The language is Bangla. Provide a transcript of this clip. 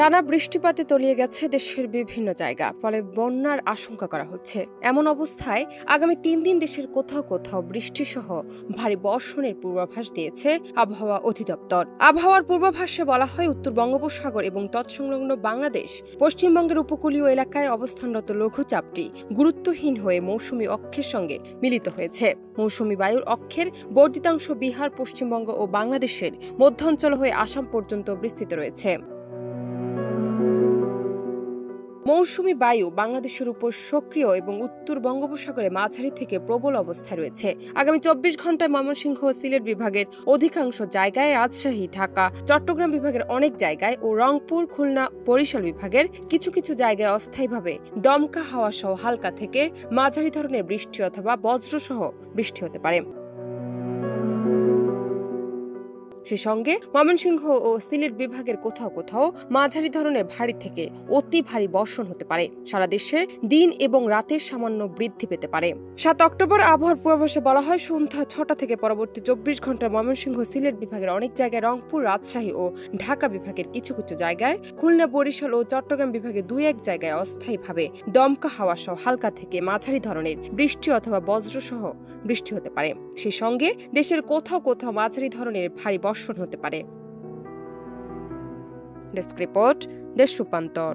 টানা বৃষ্টিপাতে তলিয়ে গেছে দেশের বিভিন্ন জায়গা, ফলে বন্যার আশঙ্কা করা হচ্ছে। এমন অবস্থায় আগামী ৩ দিন দেশের কোথাও কোথাও বৃষ্টিসহ ভারী বর্ষণের পূর্বাভাস দিয়েছে আবহাওয়া অধিদপ্তর। আবহাওয়ার পূর্বাভাসে বলা হয়, উত্তর বঙ্গোপসাগর এবং তৎসংলগ্ন বাংলাদেশ, পশ্চিমবঙ্গের উপকূলীয় এলাকায় অবস্থানরত লঘুচাপটি গুরুত্বহীন হয়ে মৌসুমী অক্ষের সঙ্গে মিলিত হয়েছে। মৌসুমী বায়ুর অক্ষের বর্ধিতাংশ বিহার, পশ্চিমবঙ্গ ও বাংলাদেশের মধ্যাঞ্চল হয়ে আসাম পর্যন্ত বিস্তৃত রয়েছে। মৌসুমী বায়ু বাংলাদেশের উপর সক্রিয় এবং উত্তর বঙ্গোপসাগরে মাঝারি থেকে প্রবল অবস্থায় রয়েছে। আগামী ২৪ ঘন্টায় ময়মনসিংহ ও সিলেট বিভাগের অধিকাংশ জায়গায়, রাজশাহী, ঢাকা, চট্টগ্রাম বিভাগের অনেক জায়গায় ও রংপুর, খুলনা, বরিশাল বিভাগের কিছু কিছু জায়গায় অস্থায়ীভাবে দমকা হাওয়া সহ হালকা থেকে মাঝারি ধরনের বৃষ্টি অথবা বজ্রসহ বৃষ্টি হতে পারে। সে সঙ্গে ময়মনসিংহ ও সিলেট বিভাগের কোথাও কোথাও মাঝারি ধরনের ভারী থেকে অতি ভারী বর্ষণ হতে পারে। সারা দেশে দিন এবং রাতের সামান্য বৃদ্ধি পেতে পারে। ৭ অক্টোবর আবহাওয়ার পূর্বাভাসে বলা হয়, সন্ধ্যা ৬টা থেকে পরবর্তী ২৪ ঘন্টায় ময়মনসিংহ, সিলেট বিভাগের অনেক জায়গায়, রংপুর, রাজশাহী ও ঢাকা বিভাগের কিছু কিছু জায়গায়, খুলনা, বরিশাল ও চট্টগ্রাম বিভাগের ২-১ জায়গায় অস্থায়ীভাবে দমকা হাওয়া সহ হালকা থেকে মাঝারি ধরনের বৃষ্টি অথবা বজ্রসহ বৃষ্টি হতে পারে। সেই সঙ্গে দেশের কোথাও কোথাও মাঝারি ধরনের ভারী বর্ষণ হতে পারে। ডেস্ক রিপোর্ট, দেশ রূপান্তর।